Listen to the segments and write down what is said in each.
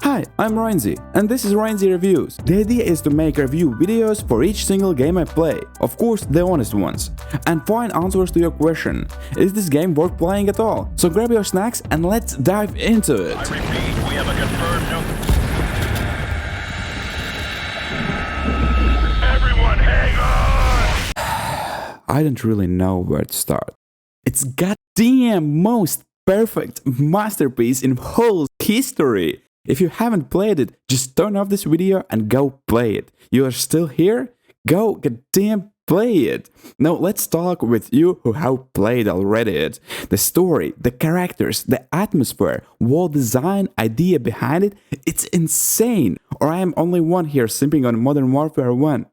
Hi, I'm Rynzi, and this is Rynzi Reviews. The idea is to make review videos for each single game I play, of course the honest ones, and find answers to your question, is this game worth playing at all? So grab your snacks and let's dive into it. I repeat, we have a confirmed no. Everyone hang on! I don't really know where to start. It's goddamn most perfect masterpiece in whole history. If you haven't played it, just turn off this video and go play it. You are still here? Go goddamn play it. Now let's talk with you who have played already it. The story, the characters, the atmosphere, world design, idea behind it, it's insane. Or I am only one here simping on Modern Warfare 1.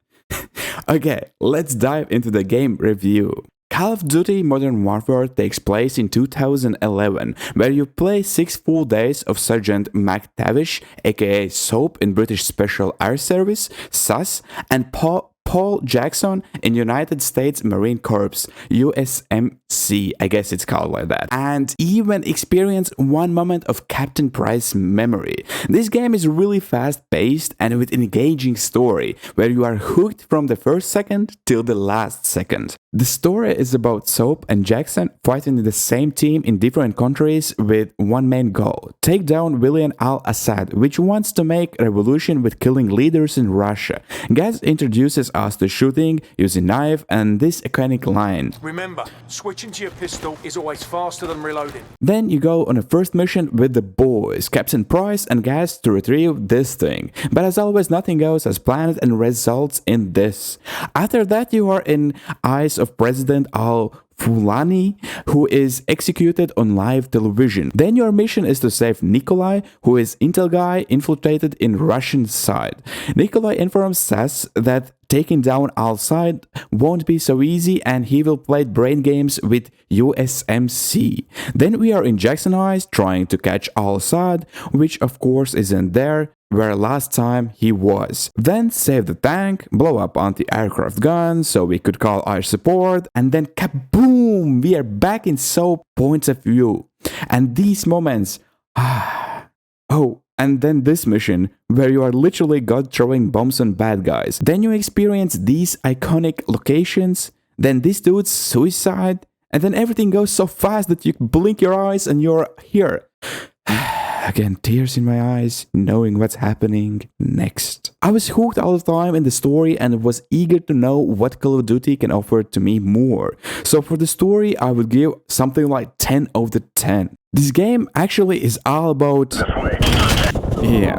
Okay, let's dive into the game review. Call of Duty Modern Warfare takes place in 2011, where you play 6 full days of Sergeant McTavish, aka Soap in British Special Air Service, SAS, and Paul Jackson in United States Marine Corps, USMC, I guess it's called like that, and even experience one moment of Captain Price memory. This game is really fast-paced and with an engaging story, where you are hooked from the first second till the last second. The story is about Soap and Jackson fighting in the same team in different countries with one main goal: take down William al-Assad, which wants to make a revolution with killing leaders in Russia. Guys introduces us to shooting using knife and this iconic line: Remember, switching to your pistol is always faster than reloading. Then you go on a first mission with the boys, Captain Price and Gas, to retrieve this thing. But as always, nothing goes as planned and results in this. After that, you are in eyes of President Fulani, who is executed on live television. Then your mission is to save Nikolai, who is intel guy infiltrated in Russian side. Nikolai informs SAS that taking down Al-Assad won't be so easy and he will play brain games with USMC. Then we are in Jackson Eyes trying to catch Al-Assad, which of course isn't there where last time he was. Then save the tank, blow up anti-aircraft guns so we could call air support, and then kaboom! We are back in Soap points of view. And these moments... oh, and then this mission, where you are literally God throwing bombs on bad guys. Then you experience these iconic locations, then this dude's suicide, and then everything goes so fast that you blink your eyes and you're here. Again, tears in my eyes, knowing what's happening next. I was hooked all the time in the story and was eager to know what Call of Duty can offer to me more. So for the story, I would give something like 10 out of 10. This game actually is all about... yeah,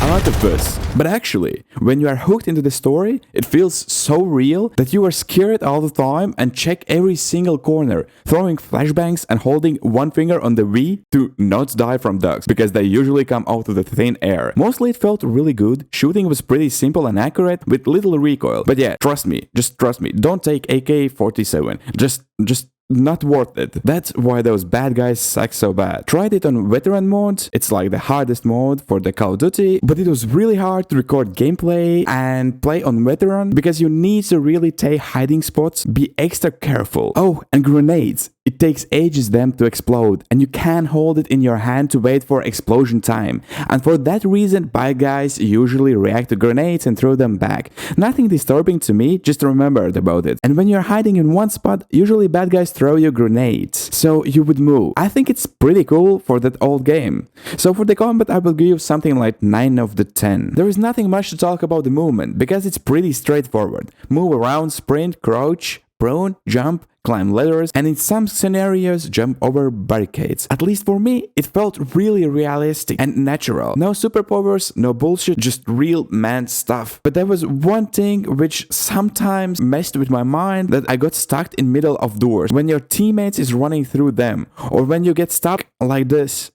a lot of this. But actually, when you are hooked into the story, it feels so real that you are scared all the time and check every single corner, throwing flashbangs and holding one finger on the V to not die from ducks, because they usually come out of the thin air. Mostly it felt really good, shooting was pretty simple and accurate with little recoil. But yeah, trust me, just trust me, don't take AK-47, just not worth it. That's why those bad guys suck so bad. Tried it on veteran mode, it's like the hardest mode for the Call of Duty, but it was really hard to record gameplay and play on veteran because you need to really take hiding spots, be extra careful. Oh, and grenades. It takes ages them to explode, and you can't hold it in your hand to wait for explosion time. And for that reason, bad guys usually react to grenades and throw them back. Nothing disturbing to me, just remembered about it. And when you're hiding in one spot, usually bad guys throw you grenades, so you would move. I think it's pretty cool for that old game. So for the combat, I will give something like 9 out of 10. There is nothing much to talk about the movement, because it's pretty straightforward. Move around, sprint, crouch, prone, jump, climb ladders, and in some scenarios jump over barricades. At least for me, it felt really realistic and natural. No superpowers, no bullshit, just real man stuff. But there was one thing which sometimes messed with my mind, that I got stuck in middle of doors when your teammates is running through them, or when you get stuck like this.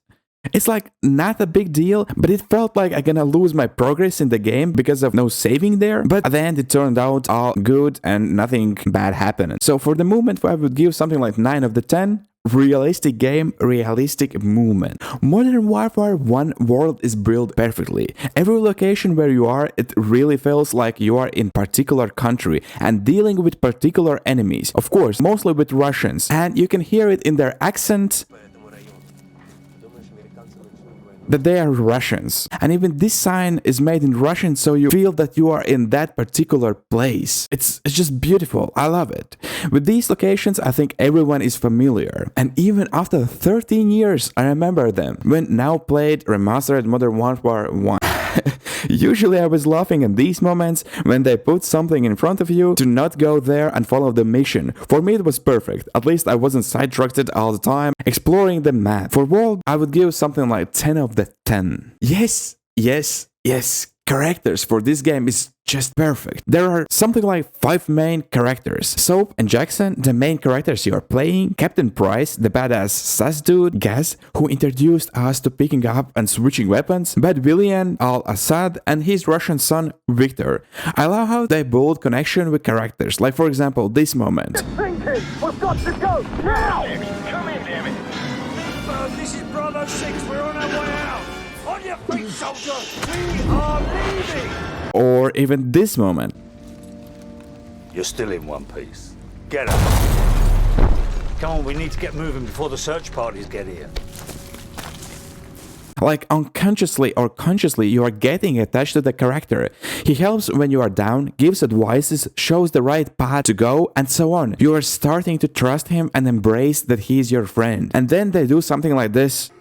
It's like not a big deal, but it felt like I'm gonna lose my progress in the game because of no saving there. But at the end it turned out all good and nothing bad happened. So for the movement, I would give something like 9 out of 10. Realistic game, realistic movement. Modern Warfare 1 world is built perfectly. Every location where you are, it really feels like you are in particular country and dealing with particular enemies. Of course, mostly with Russians, and you can hear it in their accent. that they are Russians. And even this sign is made in Russian, so you feel that you are in that particular place. It's just beautiful. I love it. With these locations, I think everyone is familiar. And even after 13 years, I remember them. When now played Remastered Modern Warfare 1. Usually I was laughing at these moments when they put something in front of you to not go there and follow the mission. For me it was perfect. At least I wasn't sidetracked all the time exploring the map. For world, I would give something like 10 of the 10. Yes. Characters for this game is just perfect. There are something like 5 main characters. Soap and Jackson, the main characters you are playing. Captain Price, the badass sus dude. Gaz, who introduced us to picking up and switching weapons. Bad William, Al-Assad, and his Russian son, Victor. I love how they build connection with characters. Like for example, this moment. We've got to go now! Come in, damn it! This is Bravo 6. We're on our way out. On your feet, soldier. We are leaving. Or even this moment. You're still in one piece. Get up. Come on, we need to get moving before the search parties get here. Like unconsciously or consciously, you are getting attached to the character. He helps when you are down, gives advices, shows the right path to go, and so on. You are starting to trust him and embrace that he is your friend. And then they do something like this.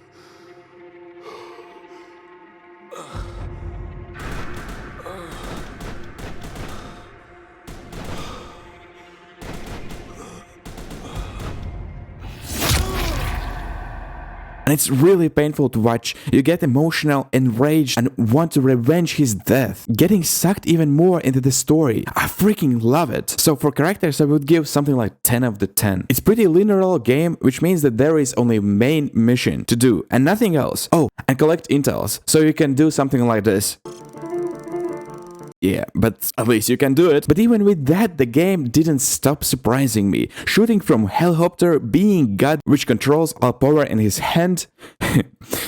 And it's really painful to watch. You get emotional, enraged, and want to revenge his death. Getting sucked even more into the story. I freaking love it. So for characters, I would give something like 10 of the 10. It's pretty linear game, which means that there is only main mission to do and nothing else. Oh, and collect intels. So you can do something like this. Yeah, but at least you can do it. But even with that, the game didn't stop surprising me. Shooting from helicopter, being God, which controls all power in his hand.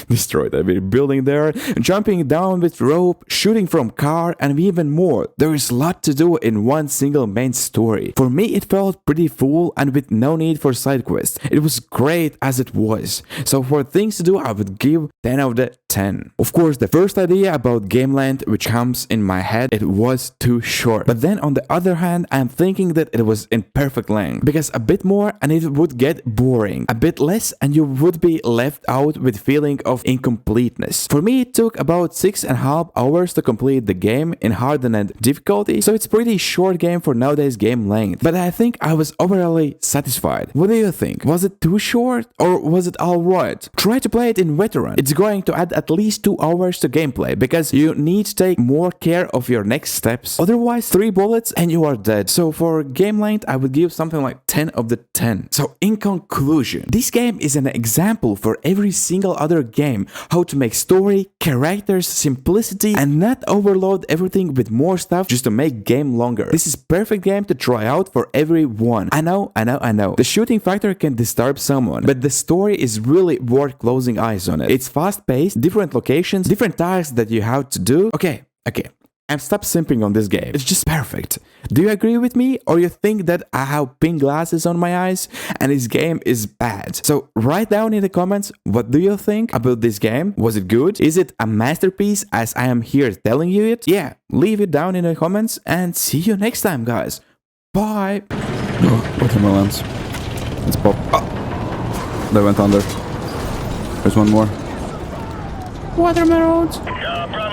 Destroyed every building there. Jumping down with rope, shooting from car, and even more. There is a lot to do in one single main story. For me, it felt pretty full and with no need for side quests. It was great as it was. So for things to do, I would give 10 out of 10. Of course, the first idea about game length which comes in my head, it was too short. But then on the other hand, I'm thinking that it was in perfect length. Because a bit more and it would get boring. A bit less and you would be left out with feeling of incompleteness. For me, it took about 6.5 hours to complete the game in hardened difficulty. So it's pretty short game for nowadays game length. But I think I was overall satisfied. What do you think? Was it too short or was it alright? Try to play it in veteran. It's going to add at least 2 hours to gameplay because you need to take more care of your next steps. Otherwise, 3 bullets and you are dead. So for game length, I would give something like 10 of the 10. So in conclusion, this game is an example for every single other game how to make story, characters, simplicity, and not overload everything with more stuff just to make game longer. This is perfect game to try out for everyone. I know. The shooting factor can disturb someone, but the story is really worth closing eyes on it. It's fast-paced, different locations, different tasks that you have to do. Okay. I'm stop simping on this game. It's just perfect. Do you agree with me or you think that I have pink glasses on my eyes and this game is bad? So write down in the comments what do you think about this game? Was it good? Is it a masterpiece as I am here telling you it? Yeah, leave it down in the comments and see you next time guys. Bye. Oh, watermelons. Let's pop. Oh, they went under. There's one more. Watermelons. Bravo